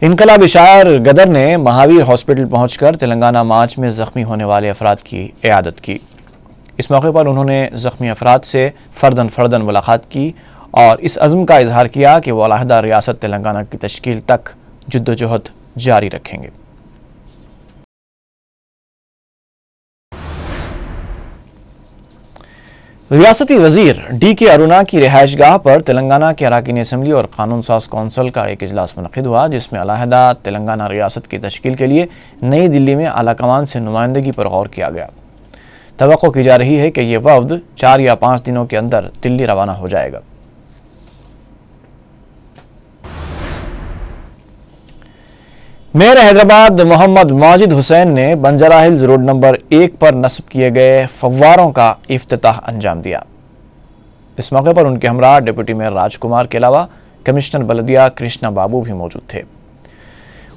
इनकलाबी शायर गदर ने महावीर हॉस्पिटल पहुंचकर तेलंगाना मार्च में जख्मी होने वाले अफराद की इयादत की। इस मौके पर उन्होंने जख्मी अफराद से फ़र्दन मुलाकात की और इस अज़्म का इजहार किया कि वो अलहदा रियासत तेलंगाना की तश्कील तक जद्दोजहद जारी रखेंगे। रियासती वजीर डी.के. अरुणा की रिहाइशगाह पर तेलंगाना के अरकान असम्बली और कानून साज कौंसिल का एक इजलास मुनक़िद हुआ, जिसमें अलहदा तेलंगाना रियासत की तश्कील के लिए नई दिल्ली में आला कमान से नुमाइंदगी पर गौर किया गया। तवक्को की जा रही है कि यह वफ़द 4 या 5 दिनों के अंदर दिल्ली रवाना हो जाएगा। मेयर हैदराबाद मोहम्मद माजिद हुसैन ने बंजारा हिल्स रोड नंबर 1 पर नस्ब किए गए फव्वारों का इफ्तिताह अंजाम दिया। इस मौके पर उनके हमरा डिप्टी मेयर राजकुमार के अलावा कमिश्नर बल्दिया कृष्णा बाबू भी मौजूद थे।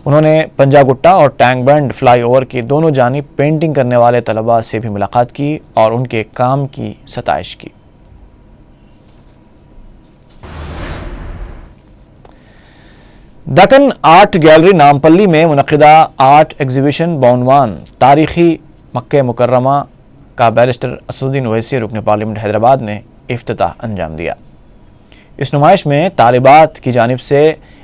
उन्होंने पंजागुट्टा और टैंक बैंड फ्लाईओवर की दोनों जानिब पेंटिंग करने वाले तलबा से भी मुलाकात की और उनके काम की सताइश की। दक्कन आर्ट गैलरी नामपल्ली में मुनक़िदा आर्ट एग्जीबिशन बाउनवान तारीखी मक्के मुकर्रमा का बैरिस्टर असदुद्दीन ओवैसी रुकन पार्लियामेंट हैदराबाद ने इफ्तिताह अंजाम दिया। इस नुमाइश में तालिबात की जानिब से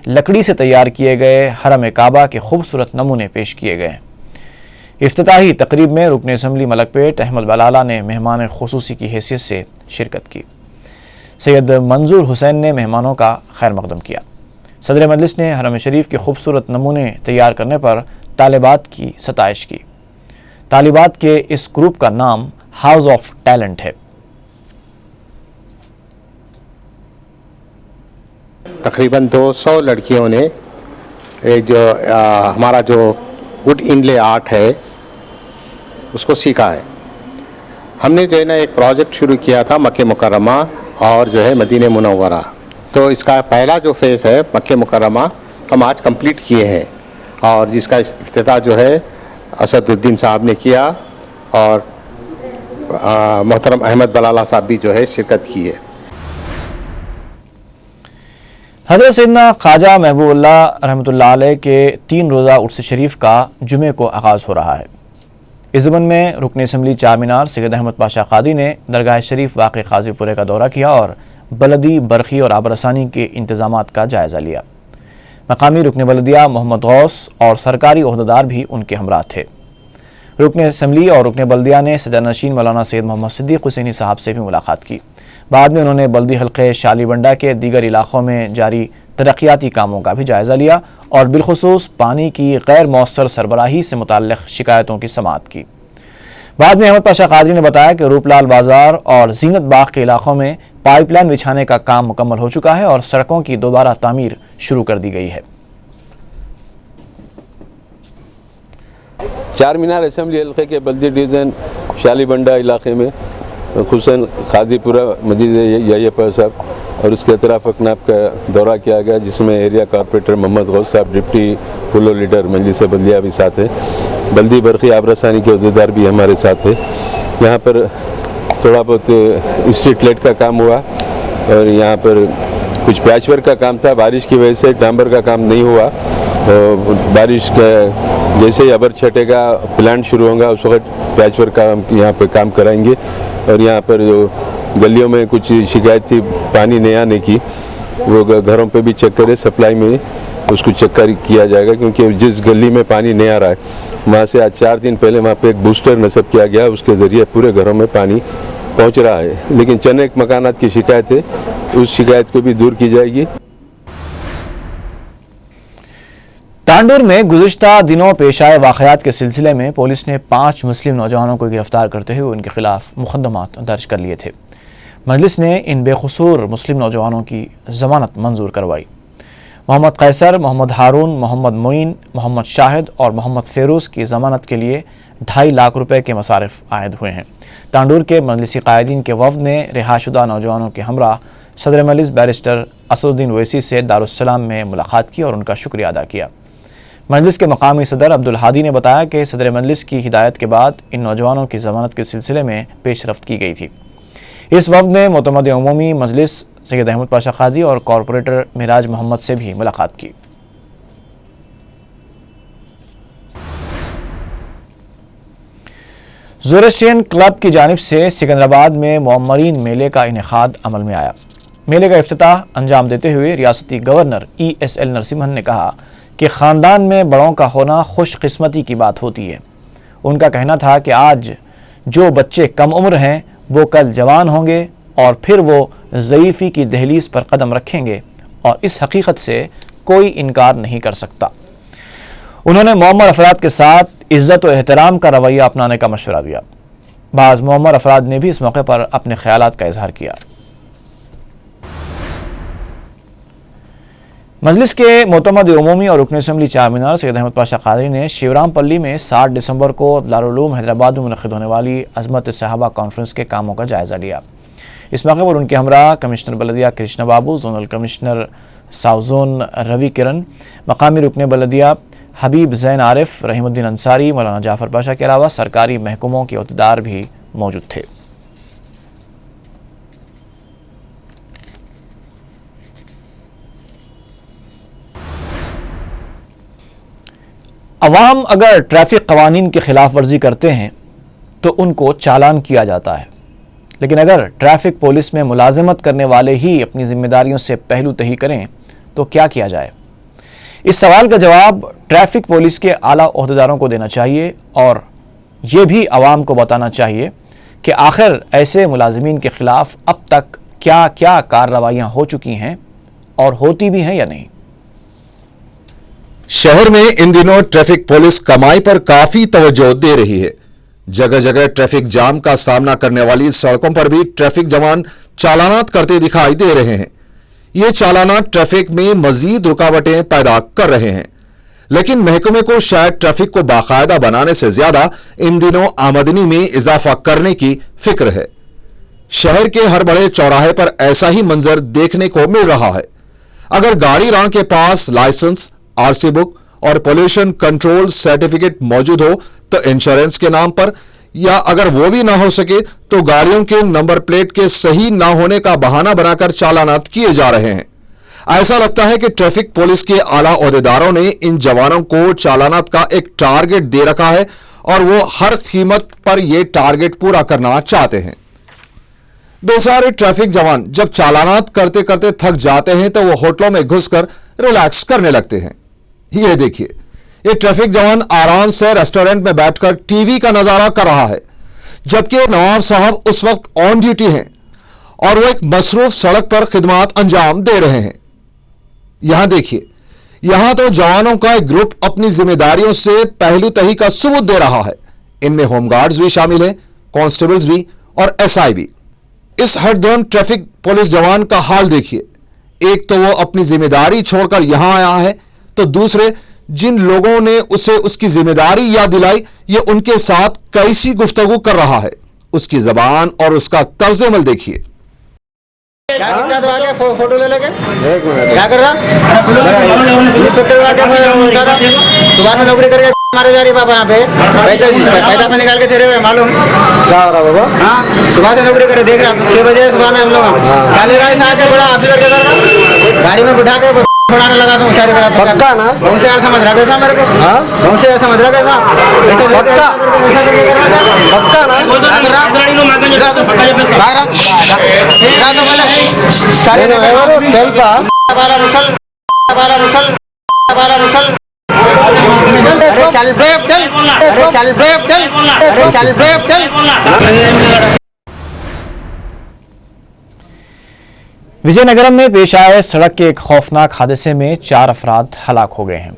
लकड़ी से तैयार किए गए हरम काबा के खूबसूरत नमूने पेश किए गए। इफ्तिताही तकरीब में रुकन असम्बली मलकपेट अहमद बलाला ने मेहमान खुसूसी की हैसियत से शिरकत की। सैयद मंजूर हुसैन ने मेहमानों का खैर मकदम किया। सदर मजलिस ने हरम शरीफ के खूबसूरत नमूने तैयार करने पर तालिबात की सताइश की। तालिबात के इस ग्रुप का नाम हाउस ऑफ टैलेंट है। तकरीबन 200 लड़कियों ने हमारा जो वुड इनले आर्ट है उसको सीखा है। हमने जो है ना एक प्रोजेक्ट शुरू किया था मक्के मुकर्रमा और जो है मदीने मुनव्वरा, तो इसका पहला जो फेज़ है मक्के मुकर्रमा हम आज कंप्लीट किए हैं और जिसका इफ्तिताह जो है असदुद्दीन साहब ने किया और मोहतरम अहमद बलाला साहब भी जो है शिरकत की है। हज़रत सैयदना ख्वाजा महबूबुल्लाह रहमतुल्लाह अलैह के 3 रोज़ा उर्स शरीफ का जुमे को आगाज़ हो रहा है। इस ज़मन में रुकन असम्बली चार मीनार सैयद अहमद पाशा क़ादी ने दरगाह शरीफ वाक़ क़ाज़ीपुरे का दौरा किया और बलदी बरखी और आबरसानी के इंतज़ामात का जायज़ा लिया। मकामी रुकन बल्दिया मोहम्मद गौस और सरकारी ओहदेदार भी उनके हमरा थे। रुकन असम्बली और रुकन बल्दिया ने सदर नशीन मौलाना सैयद मोहम्मद सिद्दीक़ हुसैनी साहब से भी मुलाकात की। बाद में उन्होंने बल्दी हल्के शालीबंडा के दीगर इलाक़ों में जारी तरक्याती कामों का भी जायज़ा लिया और बिलखुसूस पानी की गैर मौसर सरबराही से मुताल्लिक़ शिकायतों की समाअत की। बाद में अहमद पाशा क़ादरी ने बताया कि रूपलाल बाजार और जीनत बाग के इलाक़ों में पाइपलाइन बिछाने का काम मुकम्मल हो चुका है और सड़कों की दोबारा तामीर शुरू कर दी गई है। चार मीनार असेंबली हल्के के बल्दी डिवीज़न शालीबंडा इलाके में खुसन खाजीपुरा मस्जिद यायप्पा साहब और उसके अतराफ अकनाब का दौरा किया गया, जिसमें एरिया कॉर्पोरेटर मोहम्मद गौस साहब, डिप्टी फुलो लीडर मजलिस बल्दिया भी साथ है, बल्दी बरखी आबरसानी के अहदेदार भी हमारे साथ है। यहाँ पर थोड़ा बहुत स्ट्रीट लाइट का काम हुआ और यहाँ पर कुछ पैचवर्क का काम था। बारिश की वजह से डांबर का काम नहीं हुआ और बारिश का जैसे ही अबर छटेगा प्लांट शुरू होगा उस वक्त पैचवर्क का हम यहाँ पर काम कराएंगे। और यहाँ पर जो गलियों में कुछ शिकायत थी पानी नहीं आने की, वो घरों पे भी चेक करें, सप्लाई में उसको चेक किया जाएगा, क्योंकि जिस गली में पानी नहीं आ रहा है वहाँ से आज 4 दिन पहले वहाँ पे एक बूस्टर नस्ब किया गया, उसके ज़रिए पूरे घरों में पानी पहुँच रहा है। लेकिन चंद एक मकानात की शिकायत है, उस शिकायत को भी दूर की जाएगी। तांडूर में गुज़िश्ता दिनों पेश आए वाक़यात के सिलसिले में पुलिस ने 5 मुस्लिम नौजवानों को गिरफ्तार करते हुए उनके खिलाफ मुकदमात दर्ज कर लिए थे। मजलिस ने इन बेकसूर मुस्लिम नौजवानों की ज़मानत मंजूर करवाई। मोहम्मद कैसर, मोहम्मद हारून, मोहम्मद मोइन, मोहम्मद शाहिद और मोहम्मद फेरोज़ की ज़मानत के लिए 2.5 लाख रुपए के मसारिफ आयद हुए हैं। तांडूर के मजलिसी कायदीन के वफ़द ने रिहाशुदा नौजवानों के हमरा सदर मजलिस बैरिस्टर असदुद्दीन ओवैसी से दारुस्सलाम में मुलाकात की और उनका शुक्रिया अदा किया। मजलिस के मकामी सदर अब्दुल हादी ने बताया कि सदर मजलिस की हिदायत के बाद इन नौजवानों की ज़मानत के सिलसिले में पेशरफ्त की गई थी। इस वफ़द ने मोतमद उमूमी मजलिस सैयद अहमद पाशा क़ादी और कॉरपोरेटर मिराज मोहम्मद से भी मुलाकात की। जोरेस्ट्रियन क्लब की जानिब से सिकंदराबाद में मोमरीन मेले का इनेकाद अमल में आया। मेले का इफ्तिताह अंजाम देते हुए रियासती गवर्नर ESL नरसिम्हन ने कहा कि ख़ानदान में बड़ों का होना खुशकिस्मती की बात होती है। उनका कहना था कि आज जो बच्चे कम उम्र हैं वो कल जवान होंगे और फिर वो ज़ईफ़ी की दहलीज पर कदम रखेंगे और इस हकीकत से कोई इनकार नहीं कर सकता। उन्होंने मौमर अफराद के साथ इज़्ज़त और एहतराम का रवैया अपनाने का मशवरा दिया। बाज़ मौमर अफराद ने भी इस मौके पर अपने ख्यालात का इजहार किया। मजलिस के मोतमद उमूमी और रुकन असम्बली चारमीनार सैयद अहमद पाशा कादरी ने शिवरामपल्ली में 60 दिसंबर को दारुल-उलूम हैदराबाद में मुनक़िद होने वाली अज़मत सहाबा कॉन्फ्रेंस के कामों का जायज़ा लिया। इस मौके पर उनके हमरा कमिश्नर बलदिया Krishna Babu, zonal commissioner south zone Ravi Kiran, मकामी रुकन बलदिया हबीब ज़ैन आरिफ, रहीमुद्दीन अंसारी, मौलाना जाफ़र पाशा के अलावा सरकारी महकमों के अहदेदार भी मौजूद थे। अवाम अगर ट्रैफिक कवानीन की खिलाफ वर्जी करते हैं तो उनको चालान किया जाता है, लेकिन अगर ट्रैफिक पुलिस में मुलाजिमत करने वाले ही अपनी जिम्मेदारियों से पहलू तही करें तो क्या किया जाए? इस सवाल का जवाब ट्रैफिक पुलिस के आला ओहदेदारों को देना चाहिए और ये भी आवाम को बताना चाहिए कि आखिर ऐसे मुलाजिमीन के खिलाफ अब तक क्या क्या कार्रवाइयाँ हो चुकी हैं और होती भी हैं या नहीं। शहर में इन दिनों ट्रैफिक पुलिस कमाई पर काफी तवज्जो दे रही है। जगह जगह ट्रैफिक जाम का सामना करने वाली सड़कों पर भी ट्रैफिक जवान चालानात करते दिखाई दे रहे हैं। ये चालानात ट्रैफिक में मजीद रुकावटें पैदा कर रहे हैं, लेकिन महकमे को शायद ट्रैफिक को बाकायदा बनाने से ज्यादा इन दिनों आमदनी में इजाफा करने की फिक्र है। शहर के हर बड़े चौराहे पर ऐसा ही मंजर देखने को मिल रहा है। अगर गाड़ी राह के पास लाइसेंस, RC बुक और पोल्यूशन कंट्रोल सर्टिफिकेट मौजूद हो तो इंश्योरेंस के नाम पर, या अगर वो भी ना हो सके तो गाड़ियों के नंबर प्लेट के सही ना होने का बहाना बनाकर चालानात किए जा रहे हैं। ऐसा लगता है कि ट्रैफिक पुलिस के आला ओहदेदारों ने इन जवानों को चालानात का एक टारगेट दे रखा है और वो हर कीमत पर यह टारगेट पूरा करना चाहते हैं। बेचारे ट्रैफिक जवान जब चालानात करते करते थक जाते हैं तो वो होटलों में घुसकर रिलैक्स करने लगते हैं। ये देखिए, ये ट्रैफिक जवान आराम से रेस्टोरेंट में बैठकर टीवी का नजारा कर रहा है, जबकि नवाब साहब उस वक्त ऑन ड्यूटी हैं और वो एक मसरूफ सड़क पर खिदमत अंजाम दे रहे हैं। यहां देखिए, यहां तो जवानों का एक ग्रुप अपनी जिम्मेदारियों से पहलू तही का सबूत दे रहा है। इनमें होमगार्ड्स भी शामिल हैं, कांस्टेबल्स भी और SI भी। इस हरदम ट्रैफिक पुलिस जवान का हाल देखिए। एक तो वो अपनी जिम्मेदारी छोड़कर यहां आया है, तो दूसरे जिन लोगों ने उसे उसकी जिम्मेदारी याद दिलाई ये उनके साथ कैसी गुफ्तगू कर रहा है। उसकी जबान और उसका तर्ज अमल देखिए। फोटो ले लेके क्या कर रहा? सुबह से नौकरी करके मारे जा रही बाबा यहाँ पे पैसा में निकाल के तेरे हुए मालूम क्या हो रहा बाबा? हाँ, सुबह से नौकरी करे, देख रहा 6 बजे सुबह में हम लोग काले राय से आके बड़ा ऑफिसर के साथ गाड़ी में बिठा के छोड़ाने लगा दूँ सारी तरह। पक्का ना? उनसे ऐसा समझ रहा कैसा मेरे को? हाँ, उनसे ऐसा समझ रहा कैसा? पक्का पक्का ना? अरे चल ब्रेक चल, अरे चल ब्रेक चल, अरे चल ब्रेक चल। विजयनगरम में पेश आए सड़क के एक खौफनाक हादसे में 4 अफराद हलाक हो गए हैं।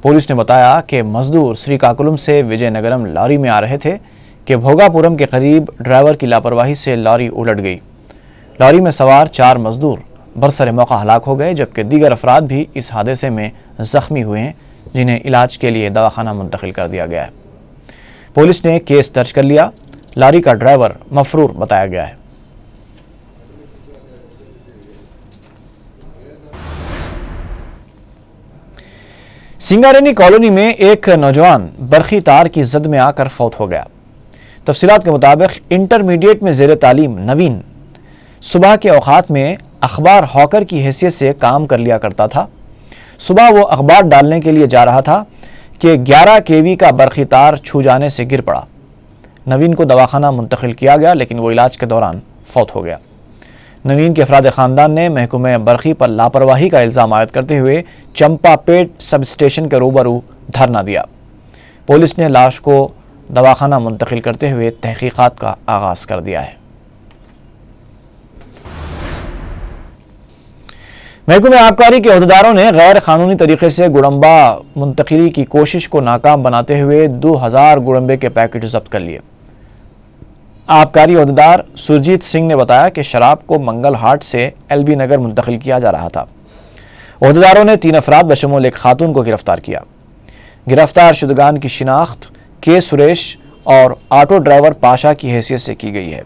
पुलिस ने बताया कि मजदूर श्रीकाकुलम से विजयनगरम लॉरी में आ रहे थे कि भोगापुरम के करीब ड्राइवर की लापरवाही से लॉरी उलट गई। लॉरी में सवार 4 मजदूर बरसरे मौका हलाक हो गए, जबकि दीगर अफराद भी इस हादसे में जख्मी हुए हैं, जिन्हें इलाज के लिए दवाखाना मुंतकिल कर दिया गया है। पुलिस ने केस दर्ज कर लिया। लॉरी का ड्राइवर मफरूर बताया गया है। सिंगारेनी कॉलोनी में एक नौजवान बरखी तार की जद में आकर फौत हो गया। तफसीलात के मुताबिक इंटरमीडिएट में ज़ेर तालीम नवीन सुबह के औकात में अखबार हॉकर की हैसियत से काम कर लिया करता था। सुबह वो अखबार डालने के लिए जा रहा था कि 11 kV का बरखी तार छू जाने से गिर पड़ा। नवीन को दवाखाना मुंतकिल किया गया, लेकिन वो इलाज के दौरान फौत हो गया। नवीन के अफराद ख़ानदान ने महकमे बरक़ी पर लापरवाही का इल्ज़ाम आयद करते हुए चंपापेट सब स्टेशन के रूबरू धरना दिया। पुलिस ने लाश को दवाखाना मुंतकिल करते हुए तहकीक़ात का आगाज़ कर दिया है। महकमे आबकारी के अहदेदारों ने गैर कानूनी तरीके से गुड़म्बा मुंतकिली की कोशिश को नाकाम बनाते हुए 2000 गुड़म्बे के पैकेट जब्त कर लिए। आबकारी अहदेदार सुरजीत सिंह ने बताया कि शराब को मंगल हाट से एलबी नगर मुंतकिल किया जा रहा था। अहदेदारों ने 3 अफराद बशमूल एक खातून को गिरफ्तार किया। गिरफ्तार शुदगान की शिनाख्त के सुरेश और ऑटो ड्राइवर पाशा की हैसियत से की गई है।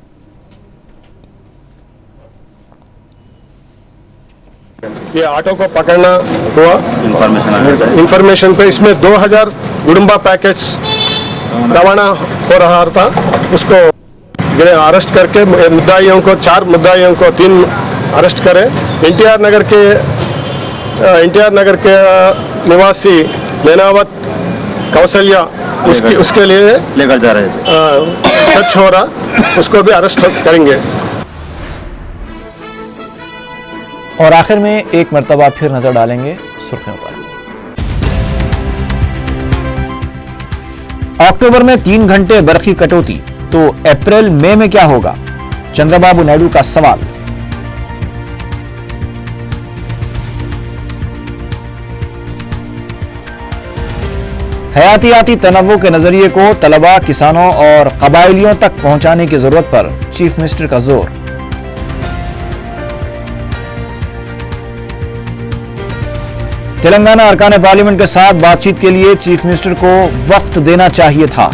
ये ऑटो को पकड़ना हुआ इंफॉर्मेशन पे, इसमें 2000 गुड़म्बा पैकेट्स रवाना हो रहा था। उसको अरेस्ट करके मुद्दाइयों को 4 मुद्दाइयों को 3 अरेस्ट करे। एनटीआर नगर के निवासी लेनावत कौशल्या उसके लिए लेकर जा रहे थे, सच हो रहा, उसको भी अरेस्ट करेंगे। और आखिर में एक मरतबा फिर नजर डालेंगे सुर्खियों पर। अक्टूबर में 3 घंटे बरखी कटौती, तो अप्रैल मई में क्या होगा? चंद्रबाबू नायडू का सवाल। हयातियाती तनव्वु के नजरिए को तलबा, किसानों और कबायलियों तक पहुंचाने की जरूरत पर चीफ मिनिस्टर का जोर। तेलंगाना अरकान पार्लियामेंट के साथ बातचीत के लिए चीफ मिनिस्टर को वक्त देना चाहिए था,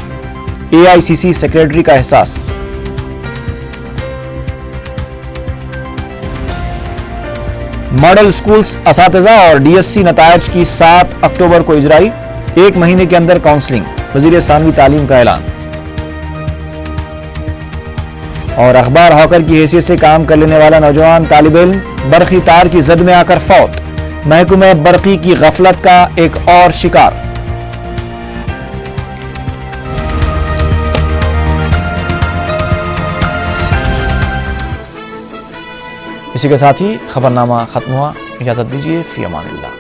एआईसीसी सेक्रेटरी का एहसास। मॉडल स्कूल्स असातिज़ा और डीएससी नतायज की 7 अक्टूबर को इजराई, 1 महीने के अंदर काउंसलिंग, वजीर सानवी तालीम का ऐलान। और अखबार हॉकर की हैसियत से काम कर लेने वाला नौजवान तालिब इल्म बरखी तार की जद में आकर फौत, महकमे बरक़ी की गफलत का एक और शिकार। इसी के साथ ही खबरनामा खत्म हुआ। इजाजत दीजिए, फी अमानिल्लाह।